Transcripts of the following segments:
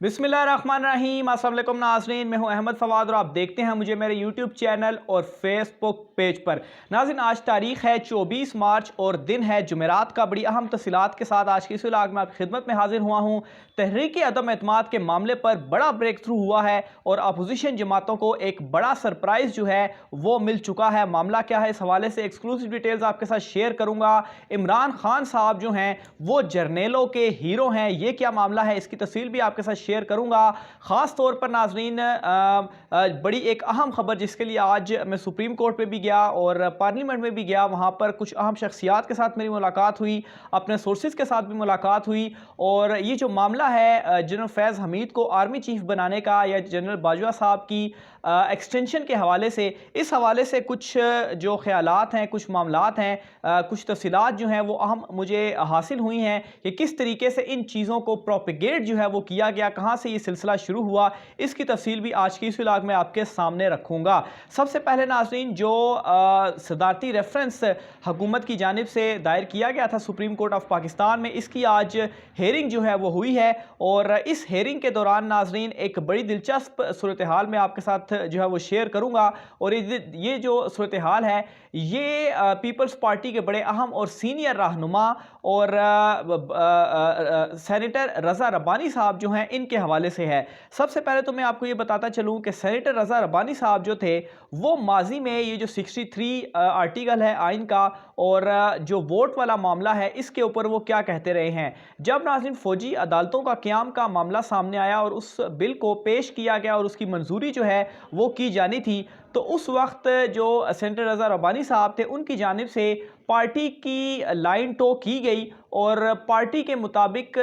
बिस्मिल्लाहिर्रहमानिर्रहीम। अस्सलाम वालेकुम नाज़रीन, मैं हूं अहमद फवाद और आप देखते हैं मुझे मेरे यूट्यूब चैनल और फेसबुक पेज पर। नाज़रीन, आज तारीख है 24 मार्च और दिन है जुमेरात का। बड़ी अहम तफसीलात के साथ आज की इस व्लॉग में आपकी खिदमत में हाजिर हुआ हूं। तहरीक अदम एतमाद के मामले पर बड़ा ब्रेक थ्रू हुआ है और अपोजिशन जमातों को एक बड़ा सरप्राइज जो है वो मिल चुका है। मामला क्या है, इस हवाले से एक्सक्लूसिव डिटेल्स आपके साथ शेयर करूंगा। इमरान खान साहब जो हैं वो जर्नेलों के हीरो हैं, ये क्या मामला है इसकी तफसील भी आपके साथ शेयर करूंगा। खास तौर पर नाजरीन बड़ी एक अहम खबर जिसके लिए आज मैं सुप्रीम कोर्ट पे भी गया और पार्लियामेंट में भी गया, वहां पर कुछ अहम शख्सियात के साथ मेरी मुलाकात हुई, अपने सोर्सेज के साथ भी मुलाकात हुई। और ये जो मामला है जनरल फैज़ हमीद को आर्मी चीफ बनाने का या जनरल बाजवा साहब की एक्सटेंशन के हवाले से, इस हवाले से कुछ जो ख्यालात हैं, कुछ मामलात हैं, कुछ तफसीलात जो हैं वो अहम मुझे हासिल हुई हैं कि किस तरीके से इन चीज़ों को प्रोपेगेट जो है वो किया गया, कहाँ से ये सिलसिला शुरू हुआ, इसकी तफसील भी आज की इस व्लॉग में आपके सामने रखूँगा। सबसे पहले नाज़रीन, जो सदारती रेफरेंस हुकूमत की जानिब से दायर किया गया था सुप्रीम कोर्ट ऑफ पाकिस्तान में, इसकी आज हेयरिंग जो है वो हुई है। और इस हेयरिंग के दौरान नाज़रीन एक बड़ी दिलचस्प सूरत हाल में आपके साथ जो है वो शेयर करूँगा। और ये जो सूरत हाल है ये पीपल्स पार्टी के बड़े अहम और सीनियर रहनुमा और सेनेटर रज़ा रब्बानी साहब जो हैं इनके हवाले से है। सबसे पहले तो मैं आपको ये बताता चलूँ कि सेनेटर रज़ा रब्बानी साहब जो थे वो माजी में ये जो 63 आर्टिकल है आइन का और जो वोट वाला मामला है इसके ऊपर वो क्या कहते रहे हैं। जब नाज़रीन फ़ौजी अदालतों का क़याम का मामला सामने आया और उस बिल को पेश किया गया और उसकी मंजूरी जो है वो की जानी थी, तो उस वक्त जो सेनेटर रज़ा रब्बानी साहब थे उनकी जानिब से पार्टी की लाइन टो की गई और पार्टी के मुताबिक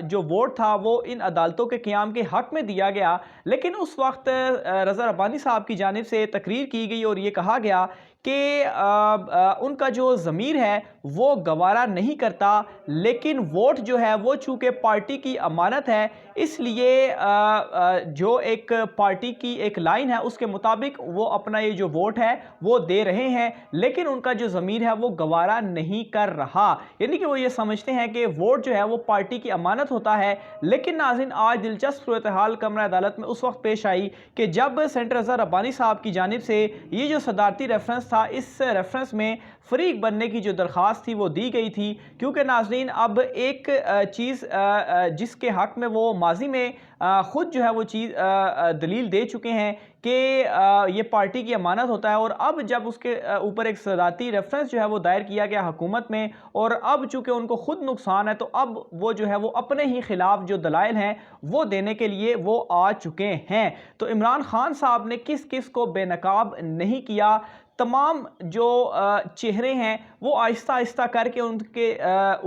जो वोट था वो इन अदालतों के क़याम के हक़ में दिया गया। लेकिन उस वक्त रज़ा रब्बानी साहब की जानिब से तकरीर की गई और ये कहा गया कि उनका जो ज़मीर है वो गवारा नहीं करता, लेकिन वोट जो है वो चूँकि पार्टी की अमानत है इसलिए जो एक पार्टी की एक लाइन है उसके मुताबिक वो अपना ये जो वोट है वो दे रहे हैं, लेकिन उनका जो ज़मीर है वो गवारा नहीं कर रहा। यानी कि वो ये समझते हैं कि वोट जो है वो पार्टी की अमानत होता है। लेकिन नाज़रीन, आज दिलचस्प सूरत हाल कमरा अदालत में उस वक्त पेश आई कि जब सेनेटर रज़ा रब्बानी साहब की जानिब से ये जो सदारती रेफरेंस था, इस रेफरेंस में फ़रीक बनने की जो दरख्वास्त थी वो दी गई थी। क्योंकि नाज़रीन अब एक चीज़ जिसके हक़ में वो माजी में ख़ुद जो है वो चीज़ दलील दे चुके हैं कि ये पार्टी की अमानत होता है, और अब जब उसके ऊपर एक सदारती रेफरेंस जो है वो दायर किया गया हुकूमत में और अब चूँकि उनको ख़ुद नुकसान है तो अब वो जो है वो अपने ही ख़िलाफ़ जो दलाइल हैं वो देने के लिए वो आ चुके हैं। तो इमरान खान साहब ने किस किस को बेनकाब नहीं किया, तमाम जो चेहरे हैं वो आहिस्ता आहिस्ता करके उनके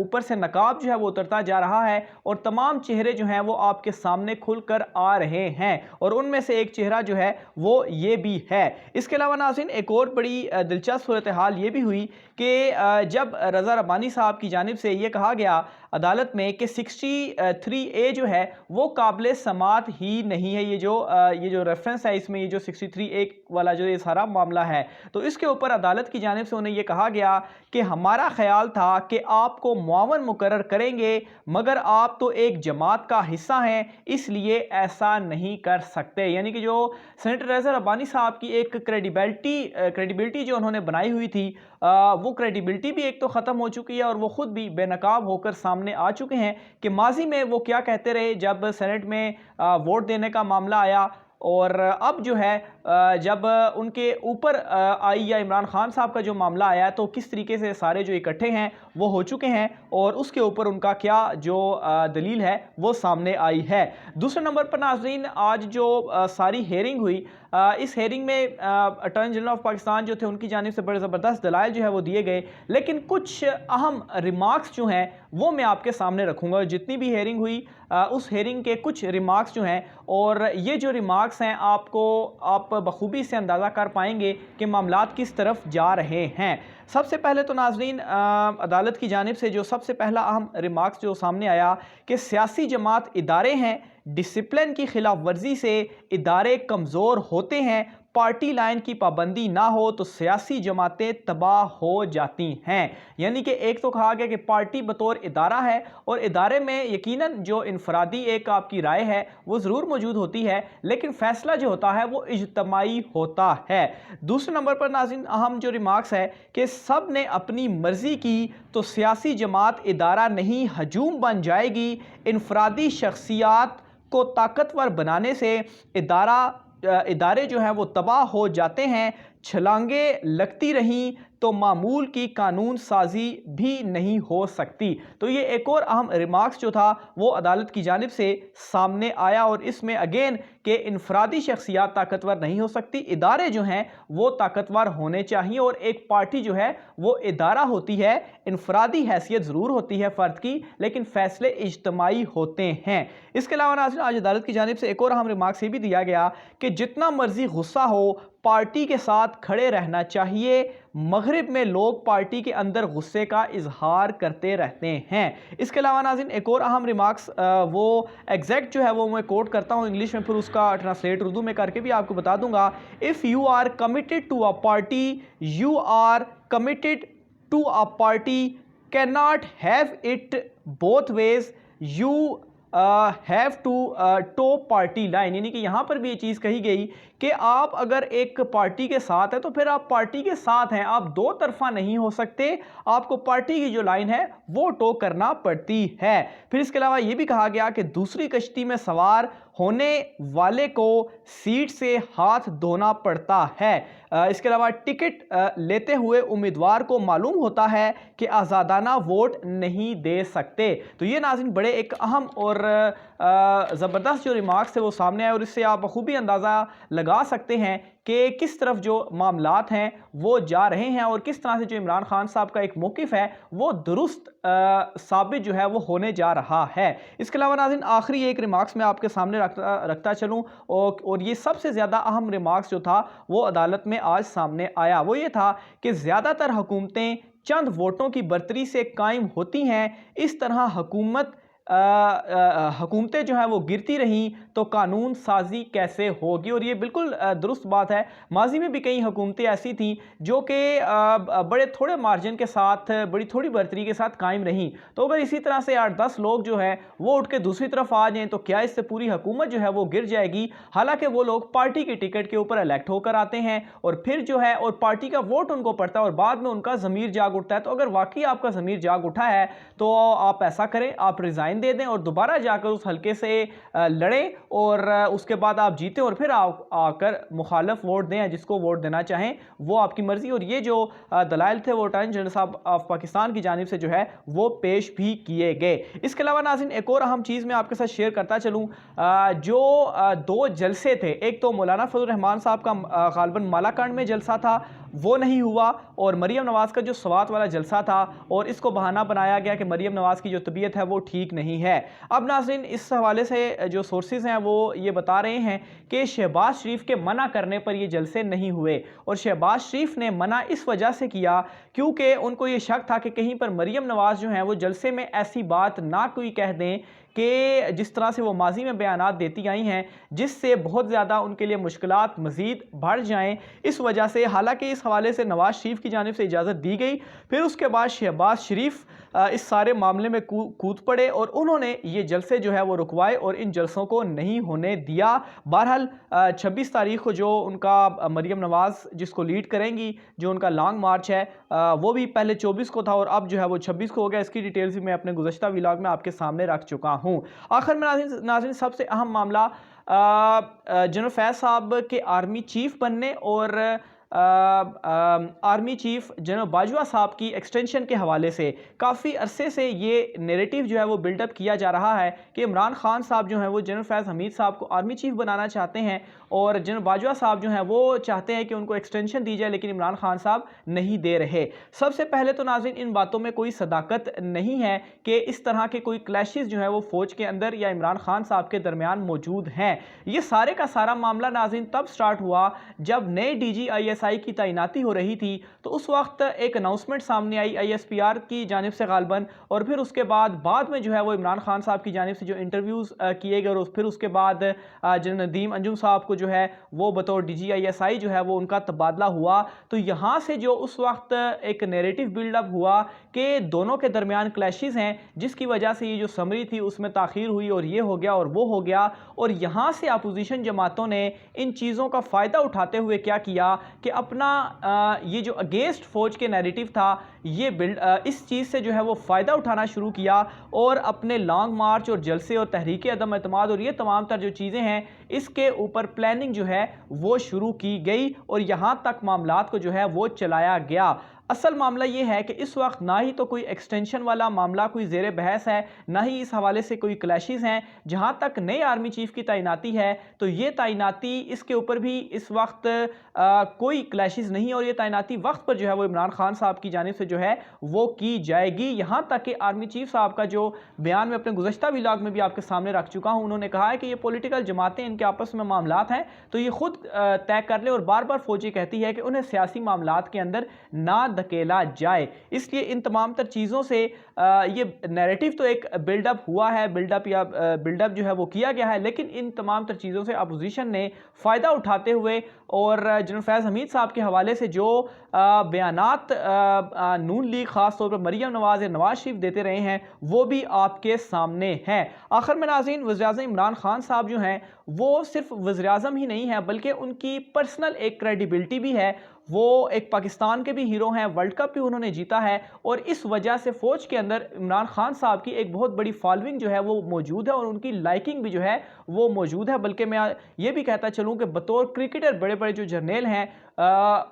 ऊपर से नकाब जो है वो उतरता जा रहा है और तमाम चेहरे जो हैं वो आपके सामने खुलकर आ रहे हैं। और उनमें से एक चेहरा जो है वो ये भी है। इसके अलावा नाज़रीन एक और बड़ी दिलचस्प सूरत हाल ये भी हुई कि जब रज़ा रब्बानी साहब की जानिब से ये कहा गया अदालत में कि 63A जो है वो काबिल समात ही नहीं है, ये जो रेफरेंस है इसमें, ये जो 63A वाला जो ये सारा मामला है, तो इसके ऊपर अदालत की जानिब से उन्हें ये कहा गया कि हमारा ख्याल था कि आपको मुआवन मुकर्रर करेंगे मगर आप तो एक जमात का हिस्सा हैं इसलिए ऐसा नहीं कर सकते। यानी कि जो सेनेटर रज़ा रब्बानी साहब की एक क्रेडिबिलिटी जो उन्होंने बनाई हुई थी वो क्रेडिबिलिटी भी एक तो ख़त्म हो चुकी है और वो ख़ुद भी बेनकाब होकर सामने आ चुके हैं कि माजी में वो क्या कहते रहे जब सेनेट में वोट देने का मामला आया, और अब जो है जब उनके ऊपर आई या इमरान खान साहब का जो मामला आया तो किस तरीके से सारे जो इकट्ठे हैं वो हो चुके हैं और उसके ऊपर उनका क्या जो दलील है वो सामने आई है। दूसरे नंबर पर नाज़रीन, आज जो सारी हेयरिंग हुई, इस हेयरिंग में अटॉर्नी जनरल ऑफ पाकिस्तान जो थे उनकी जानिब से बड़े ज़बरदस्त दलाइल जो है वो दिए गए, लेकिन कुछ अहम रिमार्क्स जो हैं वो मैं आपके सामने रखूँगा। जितनी भी हेयरिंग हुई उस हेयरिंग के कुछ रिमार्क्स जो हैं, और ये जो रिमार्क्स हैं आप बखूबी से अंदाज़ा कर पाएंगे कि मामलात किस तरफ जा रहे हैं। सबसे पहले तो नाज़रीन अदालत की जानिब से जो सबसे पहला अहम रिमार्क्स जो सामने आया कि सियासी जमात इदारे हैं, डिसिप्लिन की खिलाफ वर्जी से इदारे कमज़ोर होते हैं, पार्टी लाइन की पाबंदी ना हो तो सियासी जमातें तबाह हो जाती हैं। यानी कि एक तो कहा गया कि पार्टी बतौर इदारा है और इदारे में यकीनन जो इनफरादी एक आपकी राय है वो ज़रूर मौजूद होती है, लेकिन फैसला जो होता है वो इज्तमाई होता है। दूसरे नंबर पर नाज़रीन अहम जो रिमार्क्स है कि सब ने अपनी मर्जी की तो सियासी जमात इदारा नहीं हजूम बन जाएगी। इनफरादी शख्सियात को ताकतवर बनाने से इदारे जो हैं वो तबाह हो जाते हैं। छलांगे लगती रहीं तो मामूल की कानून साजी भी नहीं हो सकती। तो ये एक और अहम रिमार्क्स जो था वो अदालत की जानिब से सामने आया और इसमें अगेन कि इनफरादी शख्सियात ताकतवर नहीं हो सकती, इदारे जो हैं वो ताकतवर होने चाहिए और एक पार्टी जो है वो इदारा होती है, इनफरादी हैसियत ज़रूर होती है फ़र्द की, लेकिन फ़ैसले इज्तमाई होते हैं। इसके अलावा नाज़रीन आज अदालत की जानिब से एक और अहम रिमार्क्स ये भी दिया गया कि जितना मर्जी गुस्सा हो पार्टी के साथ खड़े रहना चाहिए। मगरिब में लोग पार्टी के अंदर गुस्से का इजहार करते रहते हैं। इसके अलावा नाज़रीन एक और अहम रिमार्क्स वो एग्जैक्ट जो है वो मैं कोट करता हूँ इंग्लिश में, फिर उसका ट्रांसलेट उर्दू में करके भी आपको बता दूंगा। If you are committed to a party, you are committed to a party, can not have it both ways, you have to top party line. यानी कि यहाँ पर भी ये चीज़ कही गई कि आप अगर एक पार्टी के साथ हैं तो फिर आप पार्टी के साथ हैं, आप दो तरफा नहीं हो सकते, आपको पार्टी की जो लाइन है वो टो करना पड़ती है। फिर इसके अलावा ये भी कहा गया कि दूसरी कश्ती में सवार होने वाले को सीट से हाथ धोना पड़ता है। इसके अलावा टिकट लेते हुए उम्मीदवार को मालूम होता है कि आज़ादाना वोट नहीं दे सकते। तो ये नाज़रीन बड़े एक अहम और ज़बरदस्त जो रिमार्क्स थे वो सामने आए और इससे आप बखूबी अंदाज़ा लगा सकते हैं कि किस तरफ जो मामलात हैं वो जा रहे हैं और किस तरह से जो इमरान खान साहब का एक मौक़िफ़ है वो दुरुस्त साबित जो है वो होने जा रहा है। इसके अलावा नाज़रीन आखिरी एक रिमार्क्स मैं आपके सामने रखता चलूँ और ये सबसे ज़्यादा अहम रिमार्क्स जो था वो अदालत में आज सामने आया, वो ये था कि ज़्यादातर हुकूमतें चंद वोटों की बर्तरी से कायम होती हैं। इस तरह हुकूमतें जो हैं वो गिरती रहीं तो कानून साजी कैसे होगी। और ये बिल्कुल दुरुस्त बात है। माजी में भी कई हुकूमतें ऐसी थीं जो कि बड़े थोड़े मार्जिन के साथ, बड़ी थोड़ी बर्तरी के साथ कायम रहीं। तो अगर इसी तरह से 8-10 लोग जो हैं वो उठ के दूसरी तरफ आ जाएं तो क्या इससे पूरी हुकूमत जो है वो गिर जाएगी। हालांकि वो लोग पार्टी की टिकट के ऊपर इलेक्ट होकर आते हैं और फिर जो है और पार्टी का वोट उनको पड़ता है और बाद में उनका ज़मीर जाग उठता है। तो अगर वाकई आपका ज़मीर जाग उठा है तो आप ऐसा करें, आप रिज़ाइन दे दें और दोबारा जाकर उस हल्के से लड़ें और उसके बाद आप जीते और फिर आकर मुखालिफ वोट दें, जिसको वोट देना चाहें वो आपकी मर्जी। और ये जो दलाइल थे वो अटॉर्नी जनरल साहब ऑफ पाकिस्तान की जानिब से जो है वो पेश भी किए गए। इसके अलावा नाज़रीन एक और अहम चीज़ मैं आपके साथ शेयर करता चलूँ, जो दो जलसे थे, एक तो मौलाना फजल रहमान साहब का गालिबन मालाकांड में जलसा था वो नहीं हुआ और मरीम नवाज़ का जो स्वात वाला जलसा था और इसको बहाना बनाया गया कि मरीम नवाज़ की जो तबीयत है वो ठीक नहीं है। अब नाज़रीन इस हवाले से जो सोर्सेज हैं वो ये बता रहे हैं कि शहबाज शरीफ के मना करने पर ये जलसे नहीं हुए और शहबाज शरीफ ने मना इस वजह से किया क्योंकि उनको ये शक था कि कहीं पर मरीम नवाज़ जो हैं वो जलसे में ऐसी बात ना कोई कह दें कि जिस तरह से वो माजी में बयानात देती आई हैं जिससे बहुत ज़्यादा उनके लिए मुश्किलात मज़ीद बढ़ जाएं। इस वजह से हालांकि इस हवाले से नवाज़ शरीफ की जानिब से इजाज़त दी गई, फिर उसके बाद शहबाज शरीफ इस सारे मामले में कूद पड़े और उन्होंने ये जलसे जो है वो रुकवाए और इन जलसों को नहीं होने दिया। बहरहाल 26 तारीख को जो उनका मरीम नवाज़ जिसको लीड करेंगी, जो उनका लॉन्ग मार्च है वो भी पहले 24 को था और अब जो है वो 26 को हो गया। इसकी डिटेल्स भी मैं अपने गुज़श्ता व्लॉग में आपके सामने रख चुका हूँ। आखिर में नाज़रीन सबसे अहम मामला जनरल फैज़ साहब के आर्मी चीफ बनने और आर्मी चीफ जनरल बाजवा साहब की एक्सटेंशन के हवाले से काफ़ी अरसे से ये नैरेटिव जो है वो बिल्डअप किया जा रहा है कि इमरान खान साहब जो हैं वो जनरल फैज़ हमीद साहब को आर्मी चीफ बनाना चाहते हैं और जनरल बाजवा साहब जो हैं वो चाहते हैं कि उनको एक्सटेंशन दी जाए, लेकिन इमरान खान साहब नहीं दे रहे। सबसे पहले तो नाज़रीन इन बातों में कोई सदाकत नहीं है कि इस तरह के कोई क्लैशेस जो है वो फ़ौज के अंदर या इमरान खान साहब के दरमियान मौजूद हैं। ये सारे का सारा मामला नाज़रीन तब स्टार्ट हुआ जब नए DGIS ISI की तैनाती हो रही थी, तो उस वक्त एक अनाउंसमेंट सामने आई ISPR की जानिब से गालबन, और फिर उसके बाद में जो है वो इमरान खान साहब की जानिब से जो इंटरव्यूज़ किए गए, और फिर उसके बाद जनरल नदीम अंजुम साहब को जो है वो बतौर DGISI जो है वो उनका तबादला हुआ। तो यहाँ से जो उस वक्त एक नैरेटिव बिल्डअप हुआ कि दोनों के दरमियान क्लैशेस हैं, जिसकी वजह से ये जो समरी थी उसमें ताख़ीर हुई और ये हो गया और वो हो गया। और यहाँ से अपोजिशन जमातों ने इन चीज़ों का फ़ायदा उठाते हुए क्या किया कि अपना ये जो अगेंस्ट फ़ौज के नैरेटिव था, ये इस चीज़ से जो है वो फ़ायदा उठाना शुरू किया, और अपने लॉन्ग मार्च और जलसे और तहरीक अदम एतमाद और ये तमाम तर जो चीज़ें हैं, इसके ऊपर प्लानिंग जो है वो शुरू की गई, और यहाँ तक मामलात को जो है वो चलाया गया। असल मामला ये है कि इस वक्त ना ही तो कोई एक्सटेंशन वाला मामला कोई ज़ेर बहस है, ना ही इस हवाले से कोई क्लैशेस हैं। जहाँ तक नए आर्मी चीफ की तैनाती है, तो ये तैनाती इसके ऊपर भी इस वक्त कोई क्लैशेस नहीं, और ये तैनाती वक्त पर जो है वो इमरान खान साहब की जानिब से जो है वो की जाएगी। यहाँ तक कि आर्मी चीफ साहब का जो बयान में अपने गुज़श्ता व्लॉग में भी आपके सामने रख चुका हूँ, उन्होंने कहा है कि ये पॉलिटिकल जमातें, इनके आपस में मामलात हैं, तो ये खुद तय कर ले, और बार बार फौजी कहती है कि उन्हें सियासी मामलात के अंदर ना धकेला जाए। इसलिए इन तमाम तर चीज़ों से ये नैरेटिव तो एक बिल्डअप हुआ है, बिल्डअप जो है वो किया गया है, लेकिन इन तमाम तर चीज़ों से अपोजिशन ने फ़ायदा उठाते हुए, और जनरल फैज़ हमीद साहब के हवाले से जो बयानात नून लीग ख़ास तौर पर मरीम नवाज़ या नवाज शरीफ देते रहे हैं, वो भी आपके सामने हैं। आखिर में नाज़रीन, वज़ीर-ए-आज़म इमरान खान साहब जो हैं वो सिर्फ वज़ीर-ए-आज़म ही नहीं है, बल्कि उनकी पर्सनल एक क्रेडिबिलिटी भी है। वो एक पाकिस्तान के भी हीरो हैं, वर्ल्ड कप भी उन्होंने जीता है, और इस वजह से फ़ौज के अंदर इमरान खान साहब की एक बहुत बड़ी फॉलोइंग जो है वो मौजूद है, और उनकी लाइकिंग भी जो है वो मौजूद है। बल्कि मैं ये भी कहता चलूँ कि बतौर क्रिकेटर बड़े बड़े जो जर्नल हैं,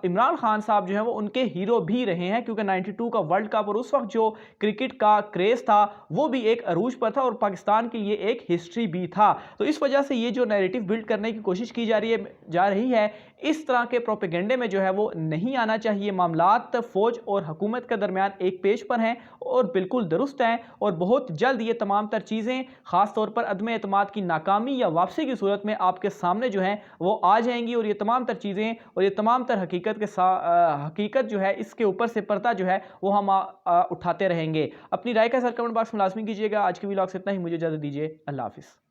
इमरान खान साहब जो है वो उनके हीरो भी रहे हैं, क्योंकि 92 का वर्ल्ड कप और उस वक्त जो क्रिकेट का क्रेज़ था वो भी एक अरूज पर था, और पाकिस्तान के लिए एक हिस्ट्री भी था। तो इस वजह से ये जो नैरेटिव बिल्ड करने की कोशिश की जा रही है, इस तरह के प्रोपेगेंडे में जो है वो नहीं आना चाहिए। मामलात फ़ौज और हुकूमत के दरमियान एक पेज पर हैं और बिल्कुल दुरुस्त हैं, और बहुत जल्द ये तमाम तर चीज़ें, ख़ास तौर पर अदम एतमाद की नाकामी या वापसी की सूरत में आपके सामने जो हैं वो आ जाएंगी, और ये तमाम तर चीज़ें और ये तमाम तर हकीकत जो है, इसके ऊपर से पर्दा जो है वो हम उठाते रहेंगे। अपनी राय का सर कमेंट बॉक्स में लाजमी कीजिएगा। आज की व्लॉग से इतना ही, मुझे इजाज़त दीजिए। अल्लाह हाफ़िज़।